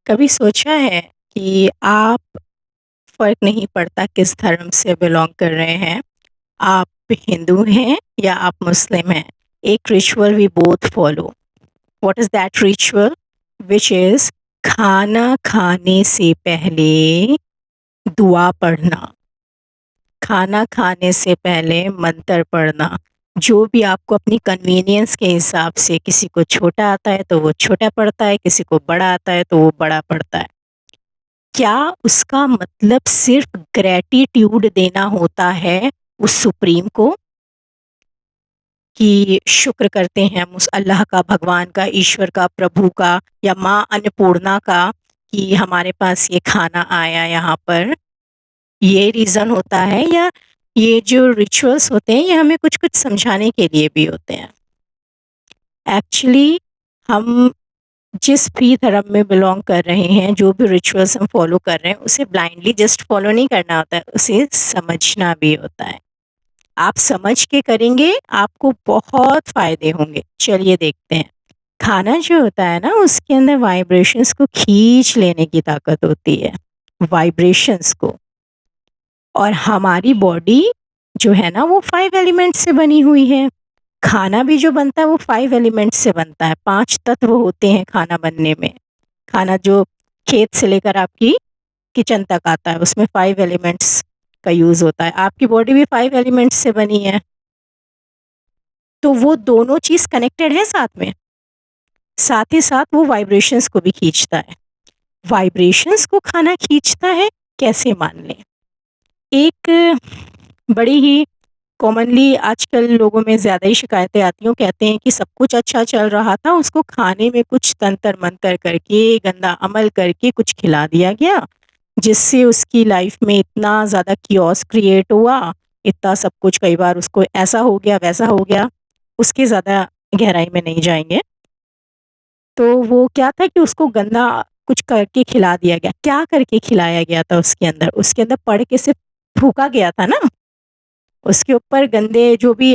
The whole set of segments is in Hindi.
कभी सोचा है कि आप फ़र्क नहीं पड़ता किस धर्म से बिलॉन्ग कर रहे हैं, आप हिंदू हैं या आप मुस्लिम हैं, एक ritual we both follow. What is that ritual? Which is खाना खाने से पहले दुआ पढ़ना, खाना खाने से पहले मंत्र पढ़ना। जो भी आपको अपनी कन्वीनियंस के हिसाब से, किसी को छोटा आता है तो वो छोटा पढ़ता है, किसी को बड़ा आता है तो वो बड़ा पढ़ता है। क्या उसका मतलब सिर्फ ग्रैटिट्यूड देना होता है उस सुप्रीम को कि शुक्र करते हैं हम उस अल्लाह का, भगवान का, ईश्वर का, प्रभु का या माँ अन्नपूर्णा का कि हमारे पास ये खाना आया यहाँ पर? ये रीज़न होता है या ये जो रिचुअल्स होते हैं ये हमें कुछ-कुछ समझाने के लिए भी होते हैं? एक्चुअली हम जिस भी धर्म में बिलॉन्ग कर रहे हैं, जो भी रिचुअल्स हम फॉलो कर रहे हैं, उसे ब्लाइंडली जस्ट फॉलो नहीं करना होता है, उसे समझना भी होता है। आप समझ के करेंगे, आपको बहुत फ़ायदे होंगे। चलिए देखते हैं। खाना जो होता है ना, उसके अंदर वाइब्रेशंस को खींच लेने की ताकत होती है, वाइब्रेशंस को। और हमारी बॉडी जो है ना, वो 5 एलिमेंट्स से बनी हुई है। खाना भी जो बनता है वो 5 एलिमेंट्स से बनता है, 5 तत्व होते हैं खाना बनने में। खाना जो खेत से लेकर आपकी किचन तक आता है, उसमें 5 एलिमेंट्स का यूज़ होता है। आपकी बॉडी भी 5 एलिमेंट्स से बनी है। तो वो दोनों चीज़ कनेक्टेड है साथ में। साथ ही साथ वो वाइब्रेशंस को भी खींचता है। वाइब्रेशंस को खाना खींचता है, कैसे मान लें? एक बड़ी ही कॉमनली आजकल लोगों में ज़्यादा ही शिकायतें आती हैं, वो कहते हैं कि सब कुछ अच्छा चल रहा था, उसको खाने में कुछ तंत्र-मंतर करके, गंदा अमल करके कुछ खिला दिया गया, जिससे उसकी लाइफ़ में इतना ज़्यादा किओस क्रिएट हुआ, इतना सब कुछ कई बार उसको ऐसा हो गया, वैसा हो गया, उसके ज़्यादा गहराई में नहीं जाएँगे। तो वो क्या था कि उसको गंदा कुछ करके खिला दिया गया। क्या करके खिलाया गया था उसके अंदर? उसके अंदर पढ़ के सिर्फ़ फूँका गया था ना? उसके ऊपर गंदे जो भी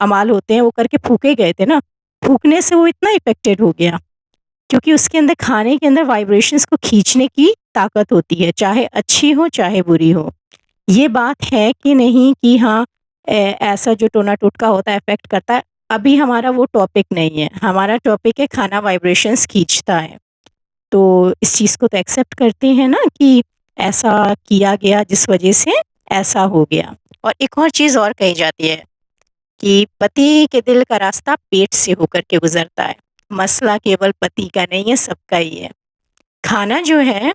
अमाल होते हैं वो करके फूँके गए थे ना, फूँकने से वो इतना इफ़ेक्टेड हो गया, क्योंकि उसके अंदर खाने के अंदर वाइब्रेशंस को खींचने की ताकत होती है, चाहे अच्छी हो, चाहे बुरी हो। ये बात है कि नहीं कि हाँ, ऐसा जो टोना-टोटका होता है इफ़ेक्ट करता है, अभी हमारा वो टॉपिक नहीं है, हमारा टॉपिक है खाना वाइब्रेशंस खींचता है। तो इस चीज़ को तो एक्सेप्ट करते हैं ना कि ऐसा किया गया जिस वज़ह से ऐसा हो गया। और एक और चीज़ और कही जाती है कि पति के दिल का रास्ता पेट से होकर के गुज़रता है। मसला केवल पति का नहीं है, सबका ही है। खाना जो है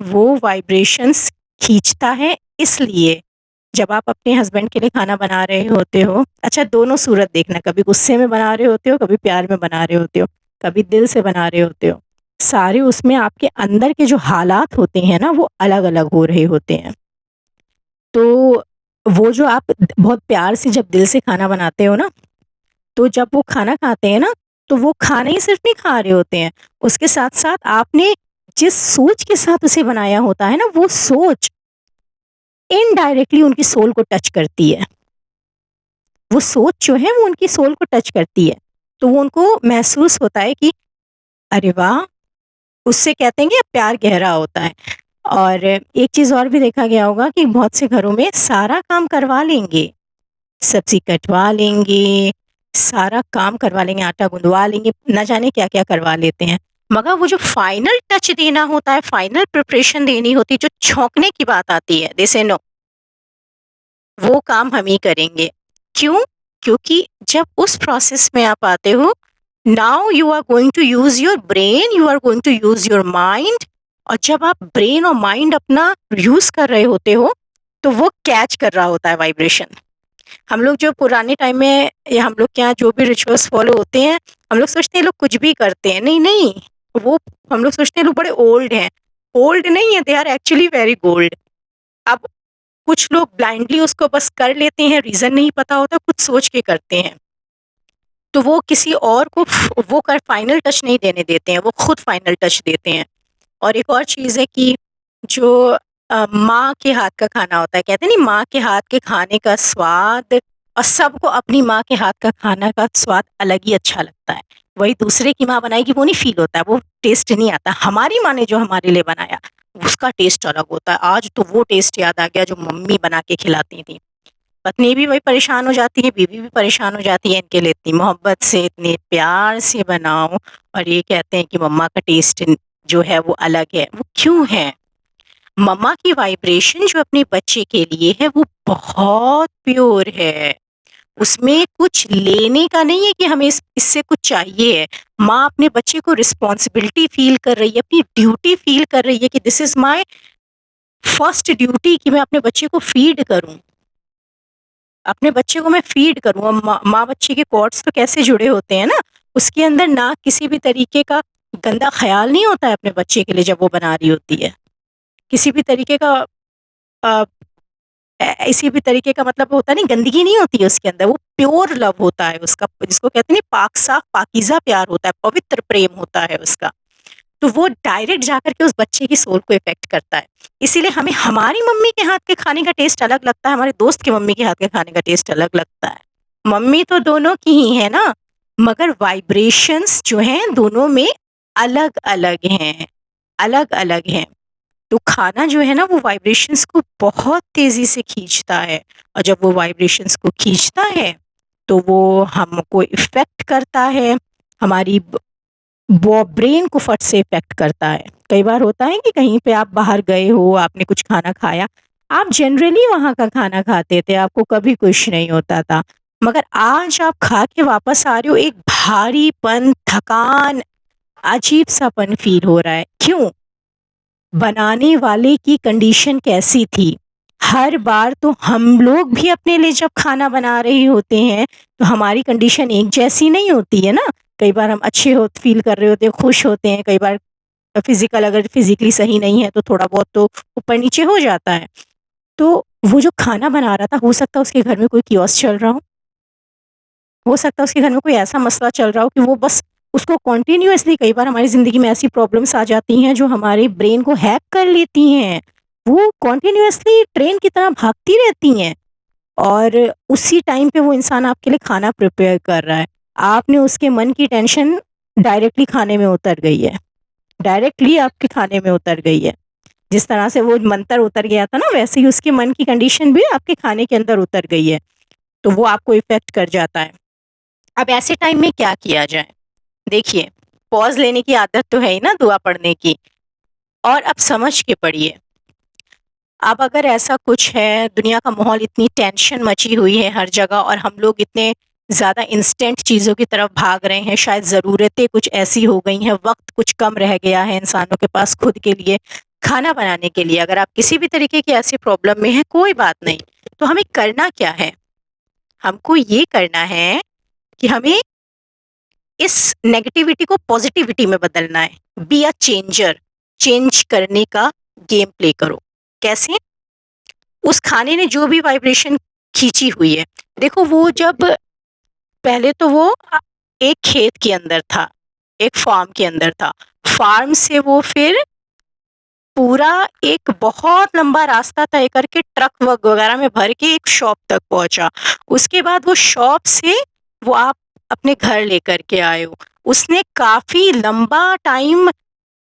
वो वाइब्रेशंस खींचता है, इसलिए जब आप अपने हस्बैंड के लिए खाना बना रहे होते हो, अच्छा दोनों सूरत देखना, कभी गुस्से में बना रहे होते हो, कभी प्यार में बना रहे होते हो, कभी दिल से बना रहे होते हो। सारे उसमें आपके अंदर के जो हालात होते हैं ना, वो अलग-अलग हो रहे होते हैं। तो वो जो आप बहुत प्यार से जब दिल से खाना बनाते हो ना, तो जब वो खाना खाते हैं ना, तो वो खाना ही सिर्फ़ नहीं खा रहे होते हैं, उसके साथ-साथ आपने जिस सोच के साथ उसे बनाया होता है ना, वो सोच इनडायरेक्टली उनकी सोल को टच करती है। वो सोच जो है वो उनकी सोल को टच करती है। तो वो उनको महसूस होता है कि अरे वाह! उससे कहते हैं कि प्यार गहरा होता है। और एक चीज़ और भी देखा गया होगा कि बहुत से घरों में सारा काम करवा लेंगे, सब्ज़ी कटवा लेंगे, सारा काम करवा लेंगे, आटा गुँदवा लेंगे, ना जाने क्या-क्या करवा लेते हैं। मगर वो जो फाइनल टच देना होता है, फाइनल प्रिपरेशन देनी होती है, जो छौंकने की बात आती है, दे से नो, वो काम हम ही करेंगे। क्यों? क्योंकि जब उस प्रोसेस में आप आते हो, now you are going to use your brain, you are going to use your mind. और जब आप ब्रेन और माइंड अपना यूज़ कर रहे होते हो, तो वो कैच कर रहा होता है वाइब्रेशन। हम लोग जो पुराने टाइम में या हम लोग के यहाँ जो भी रिचुअल्स फॉलो होते हैं, हम लोग सोचते हैं ये लोग कुछ भी करते हैं। नहीं, नहीं, वो हम लोग सोचते हैं लोग बड़े ओल्ड हैं। ओल्ड नहीं है, they are actually very gold. अब कुछ लोग ब्लाइंडली उसको बस कर लेते हैं, रीज़न नहीं पता होता, कुछ सोच के करते हैं। तो वो किसी और को वो कर फाइनल टच नहीं देने देते हैं, वो खुद फाइनल टच देते हैं। और एक और चीज़ है कि जो माँ के हाथ का खाना होता है, कहते हैं नहीं माँ के हाथ के खाने का स्वाद, और सबको अपनी माँ के हाथ का खाना का स्वाद अलग ही अच्छा लगता है। वही दूसरे की माँ बनाएगी वो नहीं फ़ील होता है, वो टेस्ट नहीं आता। हमारी माँ ने जो हमारे लिए बनाया, उसका टेस्ट अलग होता है। आज तो वो टेस्ट याद आ गया जो मम्मी बना के खिलाती थी। पत्नी भी वही परेशान हो जाती है, बीवी भी परेशान हो जाती है, इनके लिए इतनी मोहब्बत से, इतने प्यार से बनाओ और ये कहते हैं कि मम्मा का टेस्ट जो है वो अलग है। वो क्यों है? मम्मा की वाइब्रेशन जो अपने बच्चे के लिए है वो बहुत प्योर है। उसमें कुछ लेने का नहीं है कि हमें इससे कुछ चाहिए है। माँ अपने बच्चे को रिस्पॉन्सिबिलिटी फ़ील कर रही है, अपनी ड्यूटी फ़ील कर रही है कि this is my first duty कि मैं अपने बच्चे को फ़ीड करूँ। अपने बच्चे को मैं फ़ीड करूँ और माँ बच्चे के कॉर्ड्स तो कैसे जुड़े होते हैं ना, उसके अंदर ना किसी भी तरीके का गंदा ख़्याल नहीं होता है अपने बच्चे के लिए जब वो बना रही होती है। किसी भी तरीके का अ, इसी भी तरीके का मतलब होता नहीं, गंदगी नहीं होती है उसके अंदर, वो प्योर लव होता है उसका, जिसको कहते हैं पाक साफ पाकीज़ा प्यार होता है, पवित्र प्रेम होता है उसका। तो वो डायरेक्ट जाकर के उस बच्चे की सोल को इफ़ेक्ट करता है। इसीलिए हमें हमारी मम्मी के हाथ के खाने का टेस्ट अलग लगता है, हमारे दोस्त की मम्मी के हाथ के खाने का टेस्ट अलग लगता है। मम्मी तो दोनों की ही है ना, मगर वाइब्रेशंस जो हैं दोनों में अलग-अलग हैं, अलग-अलग हैं। तो खाना जो है ना वो वाइब्रेशंस को बहुत तेज़ी से खींचता है और जब वो वाइब्रेशंस को खींचता है, तो वो हमको इफ़ेक्ट करता है, हमारी वो ब्रेन को फट से इफ़ेक्ट करता है। कई बार होता है कि कहीं पे आप बाहर गए हो, आपने कुछ खाना खाया, आप जनरली वहाँ का खाना खाते थे, आपको कभी कुछ नहीं होता था। मगर आज आप खा के वापस आ रहे हो, एक भारीपन, थकान, अजीब-सापन फ़ील हो रहा है। क्यों? बनाने वाले की कंडीशन कैसी थी? हर बार तो हम लोग भी अपने लिए जब खाना बना रहे होते हैं, तो हमारी कंडीशन एक जैसी नहीं होती है ना। कई बार हम अच्छे हो फ़ील कर रहे होते हैं, खुश होते हैं, कई बार अगर फ़िज़िकली सही नहीं है, तो थोड़ा बहुत तो ऊपर-नीचे हो जाता है। तो वो जो खाना बना रहा था, हो सकता है उसके घर में कोई कियोस्क चल रहा हो सकता है उसके घर में कोई ऐसा मसला चल रहा हो कि वो बस उसको कंटिन्यूअसली, कई बार हमारी ज़िंदगी में ऐसी प्रॉब्लम्स आ जाती हैं जो हमारे ब्रेन को हैक कर लेती हैं। वो कंटिन्यूअसली ट्रेन की तरह भागती रहती हैं और उसी टाइम पे वो इंसान आपके लिए खाना प्रिपेयर कर रहा है। आपने उसके मन की टेंशन डायरेक्टली खाने में उतर गई है, डायरेक्टली आपके खाने में उतर गई है। जिस तरह से वो मंतर उतर गया था ना, वैसे ही उसके मन की कंडीशन भी आपके खाने के अंदर उतर गई है। तो वो आपको इफ़ेक्ट कर जाता है। अब ऐसे टाइम में क्या किया जाए? देखिए, पॉज़ लेने की आदत तो है ही ना दुआ पढ़ने की, और अब समझ के पढ़िए। अब अगर ऐसा कुछ है, दुनिया का माहौल, इतनी टेंशन मची हुई है हर जगह और हम लोग इतने ज़्यादा इंस्टेंट चीज़ों की तरफ भाग रहे हैं, शायद ज़रूरतें कुछ ऐसी हो गई हैं, वक़्त कुछ कम रह गया है इंसानों के पास खुद के लिए, खाना बनाने के लिए। अगर आप किसी भी तरीके की ऐसी प्रॉब्लम में हैं, कोई बात नहीं, तो हमें करना क्या है? हमको ये करना है कि हमें इस नेगेटिविटी को पॉजिटिविटी में बदलना है। बी अ चेंजर, चेंज करने का गेम प्ले करो। कैसे? उस खाने ने जो भी वाइब्रेशन खींची हुई है, देखो वो जब पहले तो वो एक खेत के अंदर था, एक फार्म के अंदर था। फार्म से वो फिर पूरा एक बहुत लंबा रास्ता तय करके ट्रक वगैरह में भर के एक शॉप तक पहुंचा। उसके बाद वो शॉप से वो आप अपने घर लेकर के आए हो। उसने काफी लंबा टाइम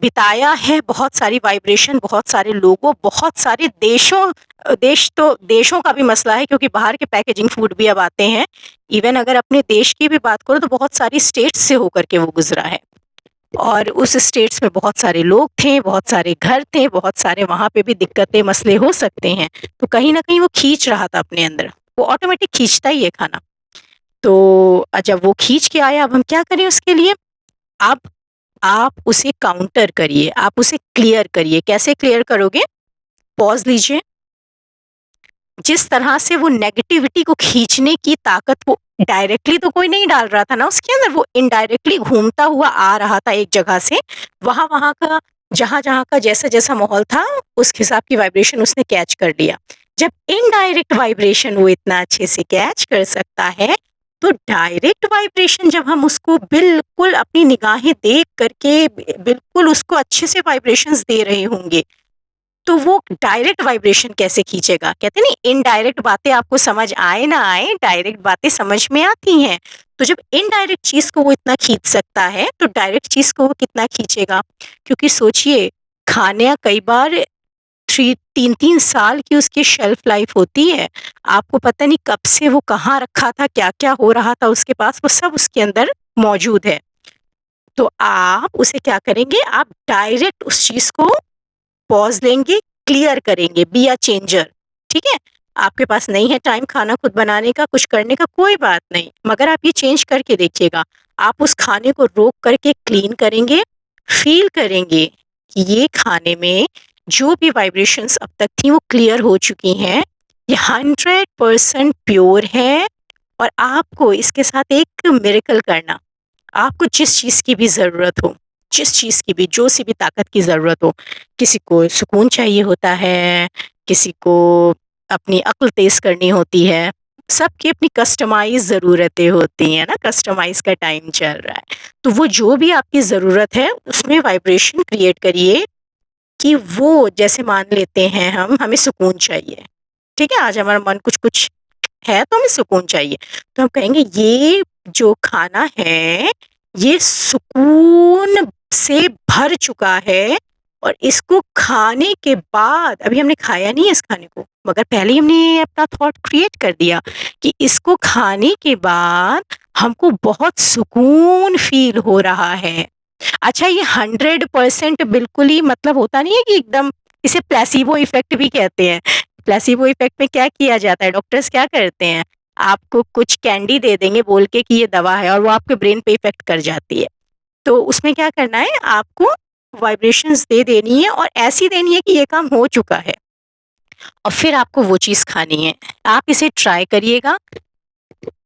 बिताया है, बहुत सारी वाइब्रेशन, बहुत सारे लोगों, बहुत सारे देशों का भी मसला है क्योंकि बाहर के पैकेजिंग फूड भी अब आते हैं। इवन अगर अपने देश की भी बात करो तो बहुत सारी स्टेट्स से होकर के वो गुजरा है और उस स्टेट्स में बहुत सारे लोग थे, बहुत सारे घर थे, बहुत सारे वहाँ पे भी दिक्कतें, मसले हो सकते हैं। तो कहीं न कहीं वो खींच रहा था अपने अंदर, वो ऑटोमेटिक खींचता ही है खाना। तो जब वो खींच के आया, अब हम क्या करें उसके लिए? अब आप उसे काउंटर करिए, आप उसे क्लियर करिए। कैसे क्लियर करोगे? पॉज़ लीजिए। जिस तरह से वो नेगेटिविटी को खींचने की ताकत वो डायरेक्टली तो कोई नहीं डाल रहा था ना उसके अंदर, वो इनडायरेक्टली घूमता हुआ आ रहा था एक जगह से, वहाँ-वहाँ का, जहाँ-जहाँ का जैसा-जैसा माहौल था, उस हिसाब की वाइब्रेशन उसने कैच कर लिया। जब इनडायरेक्ट वाइब्रेशन वो इतना अच्छे से कैच कर सकता है, तो डायरेक्ट वाइब्रेशन जब हम उसको बिल्कुल अपनी निगाहें देख करके बिल्कुल उसको अच्छे से वाइब्रेशंस दे रहे होंगे, तो वो डायरेक्ट वाइब्रेशन कैसे खींचेगा? कहते हैं ना इनडायरेक्ट बातें आपको समझ आए ना आए, डायरेक्ट बातें समझ में आती हैं। तो जब इनडायरेक्ट चीज़ को वो इतना खींच सकता है, तो डायरेक्ट चीज़ को वो कितना खींचेगा? क्योंकि सोचिए, खाने कई बार 3-3 साल की उसकी शेल्फ लाइफ होती है। आपको पता नहीं कब से वो कहाँ रखा था, क्या-क्या हो रहा था उसके पास, वो सब उसके अंदर मौजूद है। तो आप उसे क्या करेंगे, आप डायरेक्ट उस चीज़ को पॉज़ लेंगे, क्लियर करेंगे, बी अ चेंजर, ठीक है? आपके पास नहीं है टाइम खाना खुद बनाने का, कुछ करने का, कोई बात नहीं, मगर आप ये चेंज करके देखिएगा। आप उस खाने को रोक करके क्लीन करेंगे, फ़ील करेंगे कि ये खाने में जो भी वाइब्रेशंस अब तक थी वो क्लियर हो चुकी हैं, ये 100% प्योर है और आपको इसके साथ एक मिरेकल करना, आपको जिस चीज़ की भी ज़रूरत हो, जिस चीज़ की भी, जो सी भी ताकत की ज़रूरत हो, किसी को सुकून चाहिए होता है, किसी को अपनी अक्ल तेज़ करनी होती है, सबकी अपनी कस्टमाइज़ ज़रूरतें होती हैं ना, कस्टमाइज़ का टाइम चल रहा है। तो वो जो भी आपकी ज़रूरत है, उसमें वाइब्रेशन क्रिएट करिए कि वो जैसे मान लेते हैं हमें सुकून चाहिए, ठीक है? आज हमारा मन कुछ-कुछ है तो हमें सुकून चाहिए। तो हम कहेंगे ये जो खाना है, ये सुकून से भर चुका है और इसको खाने के बाद अभी हमने खाया नहीं है इस खाने को, मगर पहले ही हमने अपना थॉट क्रिएट कर दिया कि इसको खाने के बाद हमको बहुत सुकून फ़ील हो रहा है। अच्छा ये 100% बिल्कुल ही मतलब होता नहीं है कि एकदम, इसे प्लेसिबो इफ़ेक्ट भी कहते हैं। प्लेसिबो इफ़ेक्ट में क्या किया जाता है, डॉक्टर्स क्या करते हैं, आपको कुछ कैंडी दे देंगे बोल के कि ये दवा है और वो आपके ब्रेन पे इफ़ेक्ट कर जाती है। तो उसमें क्या करना है, आपको वाइब्रेशंस दे देनी है और ऐसी देनी है कि ये काम हो चुका है और फिर आपको वो चीज़ खानी है। आप इसे ट्राई करिएगा,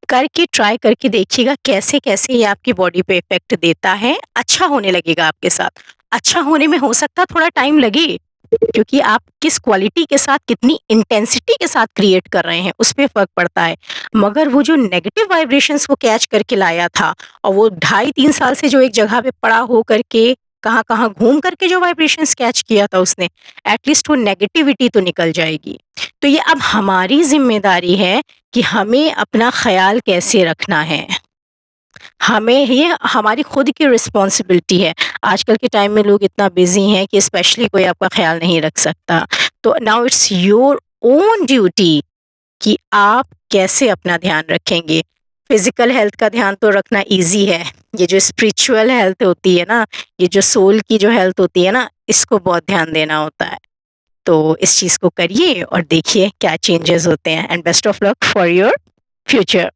करके ट्राई करके देखिएगा कैसे-कैसे ये आपकी बॉडी पे इफ़ेक्ट देता है, अच्छा होने लगेगा आपके साथ। अच्छा होने में हो सकता है थोड़ा टाइम लगे, क्योंकि आप किस क्वालिटी के साथ, कितनी इंटेंसिटी के साथ क्रिएट कर रहे हैं, उस पे फ़र्क पड़ता है। मगर वो जो नेगेटिव वाइब्रेशंस वो कैच करके लाया था और वो ढाई 3 साल से जो एक जगह पे पड़ा हो करके, कहाँ-कहाँ घूम करके जो वाइब्रेशंस कैच किया था उसने, एट लीस्ट वो नेगेटिविटी तो निकल जाएगी। तो ये अब हमारी ज़िम्मेदारी है कि हमें अपना ख़्याल कैसे रखना है। हमें ये हमारी खुद की रिस्पॉन्सिबिलिटी है। आजकल के टाइम में लोग इतना बिज़ी हैं कि स्पेशली कोई आपका ख़्याल नहीं रख सकता। तो now it's your own duty कि आप कैसे अपना ध्यान रखेंगे। फ़िज़िकल हेल्थ का ध्यान तो रखना ईज़ी है। ये जो स्पिरिचुअल हेल्थ होती है ना, ये जो सोल की जो हेल्थ होती है ना, इसको बहुत ध्यान देना होता है। तो इस चीज़ को करिए और देखिए क्या चेंजेस होते हैं and best of luck for your future.